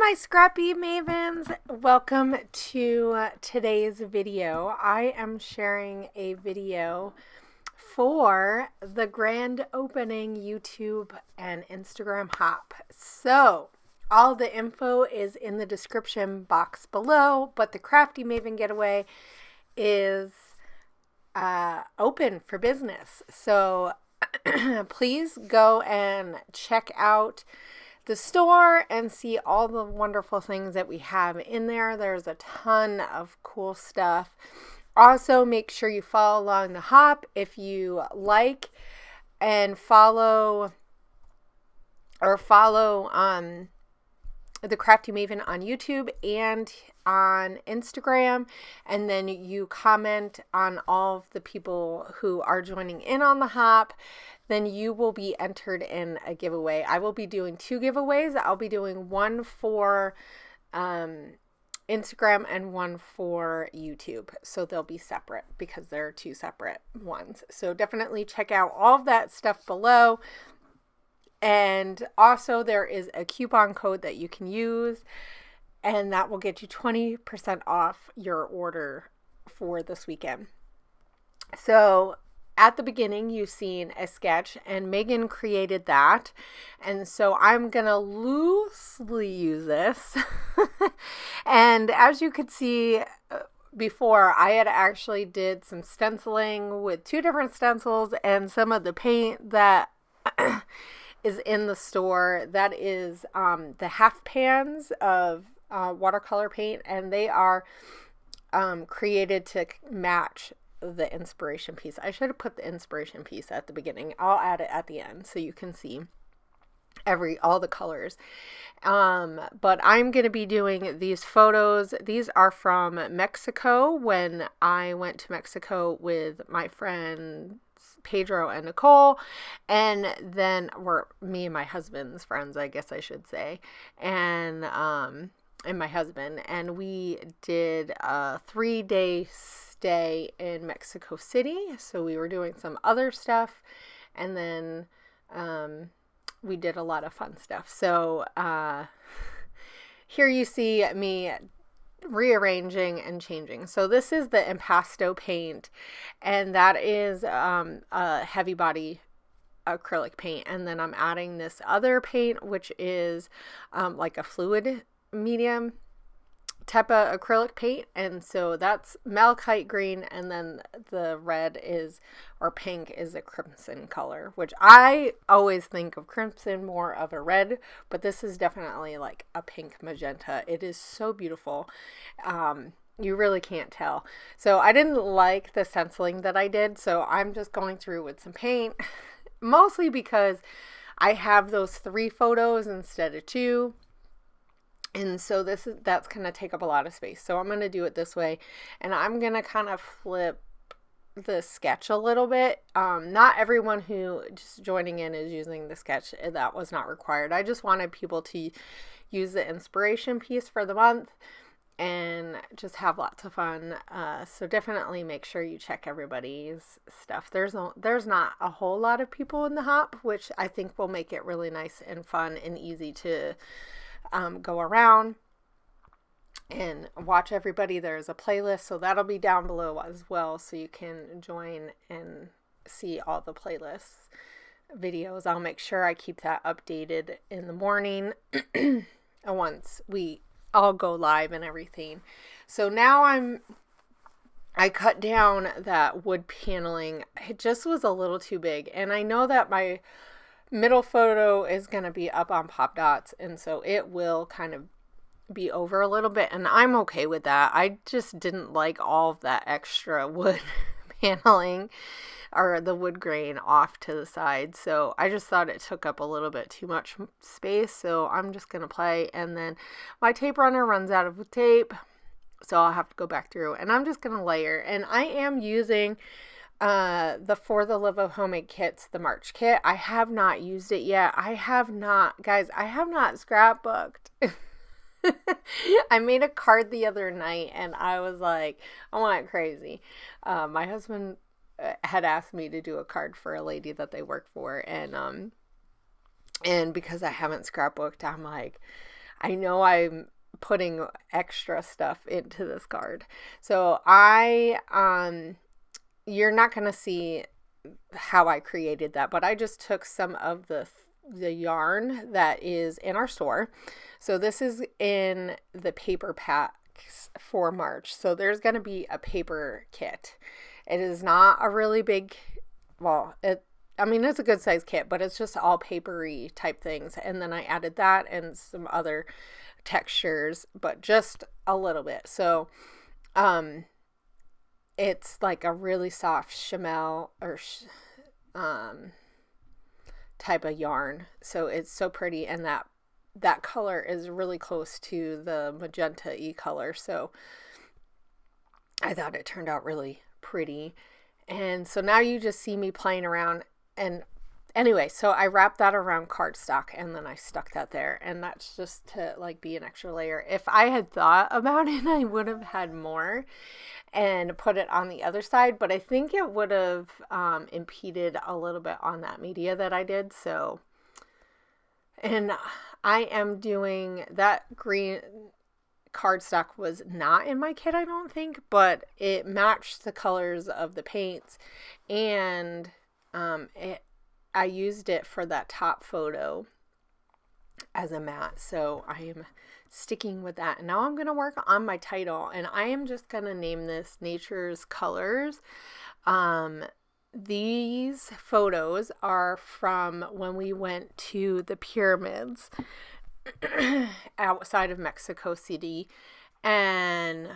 my Scrappy Mavens. Welcome to today's video. I am sharing a video for the grand opening YouTube and Instagram hop. So all the info is in the description box below, but the Crafty Maven Getaway is open for business. So please go and check out the store and see all the wonderful things that we have in there. There's a ton of cool stuff. Also, make sure you follow along the hop if you like, and follow the Crafty Maven on YouTube and on Instagram, and then you comment on all of the people who are joining in on the hop. Then you will be entered in a giveaway. I will be doing 2 giveaways. I'll be doing one for Instagram and one for YouTube. So they'll be separate because they're 2 separate ones. So definitely check out all of that stuff below. And also there is a coupon code that you can use, and that will get you 20% off your order for this weekend. So at the beginning, you've seen a sketch, and Megan created that. And so I'm going to loosely use this. And as you could see before, I had actually did some stenciling with 2 different stencils and some of the paint that is in the store. That is the half pans of watercolor paint, and they are created to match the inspiration piece. I should have put the inspiration piece at the beginning. I'll add it at the end so you can see all the colors. But I'm going to be doing these photos. These are from Mexico, when I went to Mexico with my friends Pedro and Nicole, and then me and my husband's friends, I guess I should say, and my husband, and we did a 3-day stay in Mexico City. So we were doing some other stuff, and then we did a lot of fun stuff. So here you see me rearranging and changing. So this is the impasto paint, and that is a heavy body acrylic paint, and then I'm adding this other paint, which is like a fluid medium type of acrylic paint, and so that's malachite green, and then the red or pink is a crimson color, which I always think of crimson more of a red, but this is definitely like a pink magenta. It is so beautiful. You really can't tell. So I didn't like the stenciling that I did, so I'm just going through with some paint, mostly because I have those 3 photos instead of 2. And so that's going to take up a lot of space. So I'm going to do it this way, and I'm going to kind of flip the sketch a little bit. Not everyone who just joining in is using the sketch. That was not required. I just wanted people to use the inspiration piece for the month and just have lots of fun. So definitely make sure you check everybody's stuff. There's not a whole lot of people in the hop, which I think will make it really nice and fun and easy to go around and watch everybody. There's a playlist, so that'll be down below as well, so you can join and see all the playlists videos. I'll make sure I keep that updated in the morning once we all go live and everything. So now I cut down that wood paneling. It just was a little too big, and I know that my middle photo is going to be up on Pop Dots, and so it will kind of be over a little bit, and I'm okay with that. I just didn't like all of that extra wood paneling or the wood grain off to the side, so I just thought it took up a little bit too much space, so I'm just going to play. And then my tape runner runs out of tape, so I'll have to go back through, and I'm just going to layer. And I am using the For the Love of Homemade kits, the March kit. I have not used it yet. I have not scrapbooked. I made a card the other night, and I was like, I went crazy. My husband had asked me to do a card for a lady that they work for, and because I haven't scrapbooked, I'm like, I know I'm putting extra stuff into this card. So you're not going to see how I created that, but I just took some of the yarn that is in our store. So this is in the paper packs for March. So there's going to be a paper kit. It is not a really big, it's a good size kit, but it's just all papery type things. And then I added that and some other textures, but just a little bit. So it's like a really soft chamel or type of yarn. So it's so pretty, and that color is really close to the magenta-y color. So I thought it turned out really pretty. And so now you just see me playing around. And anyway, so I wrapped that around cardstock and then I stuck that there, and that's just to like be an extra layer. If I had thought about it, I would have had more and put it on the other side, but I think it would have impeded a little bit on that media that I did. So, and I am doing that green cardstock was not in my kit, I don't think, but it matched the colors of the paints, and I used it for that top photo as a mat. So I am sticking with that. And now I'm going to work on my title, and I am just going to name this Nature's Colors. These photos are from when we went to the pyramids outside of Mexico City, and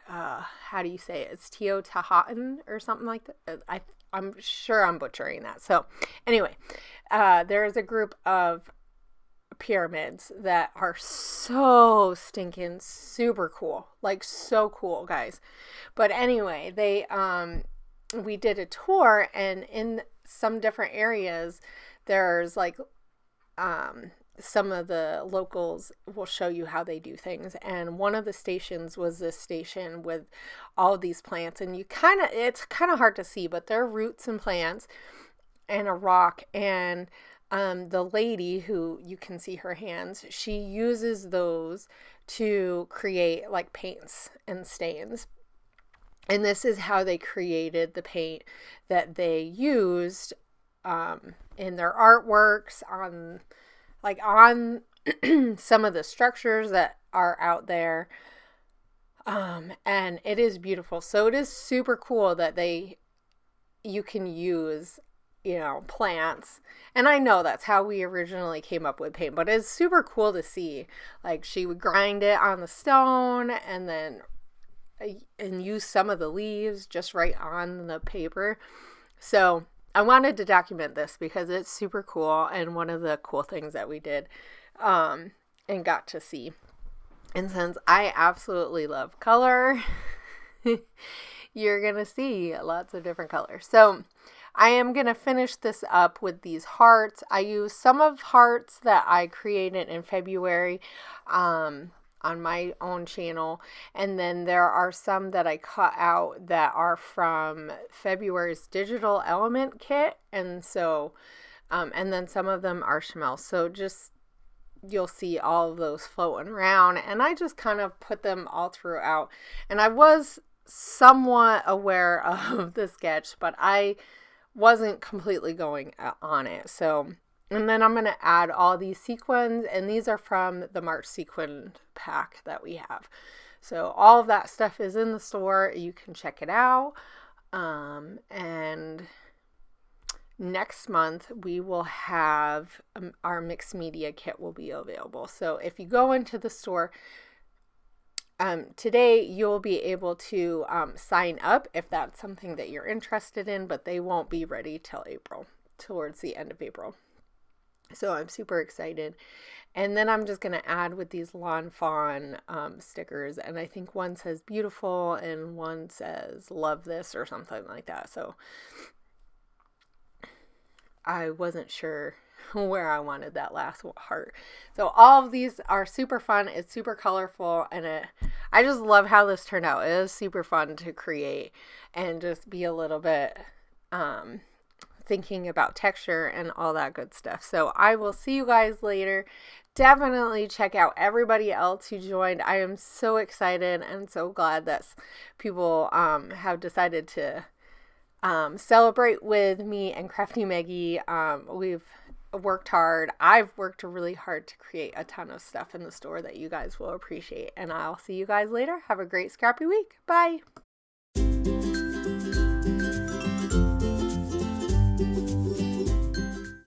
how do you say it? It's Teotihuacan or something like that. I'm sure I'm butchering that. So anyway, there's a group of pyramids that are so stinking super cool, like so cool, guys. But anyway, we did a tour, and in some different areas there's like some of the locals will show you how they do things, and one of the stations was this station with all these plants, and it's kind of hard to see, but they're roots and plants and a rock. And the lady, who you can see her hands, she uses those to create like paints and stains. And this is how they created the paint that they used in their artworks, on some of the structures that are out there. And it is beautiful. So it is super cool that you can use, plants. And I know that's how we originally came up with paint, but it's super cool to see. Like, she would grind it on the stone and use some of the leaves just right on the paper. So I wanted to document this because it's super cool, and one of the cool things that we did and got to see. And since I absolutely love color, you're going to see lots of different colors. So I am going to finish this up with these hearts. I use some of hearts that I created in February on my own channel, and then there are some that I cut out that are from February's digital element kit, and so and then some of them are chamel. So just you'll see all of those floating around, and I just kind of put them all throughout. And I was somewhat aware of the sketch, but I wasn't completely going on it. So, and then I'm going to add all these sequins, and these are from the March sequin pack that we have. So all of that stuff is in the store. You can check it out. And next month we will have our mixed media kit will be available. So if you go into the store today, you'll be able to sign up if that's something that you're interested in, but they won't be ready till April, towards the end of April. So I'm super excited. And then I'm just going to add with these Lawn Fawn stickers. And I think one says beautiful and one says love this or something like that. So I wasn't sure where I wanted that last heart. So all of these are super fun. It's super colorful, and I just love how this turned out. It is super fun to create and just be a little bit thinking about texture and all that good stuff. So I will see you guys later. Definitely check out everybody else who joined. I am so excited and so glad that people have decided to celebrate with me and Crafty Maggie. We've worked hard. I've worked really hard to create a ton of stuff in the store that you guys will appreciate. And I'll see you guys later. Have a great scrappy week. Bye.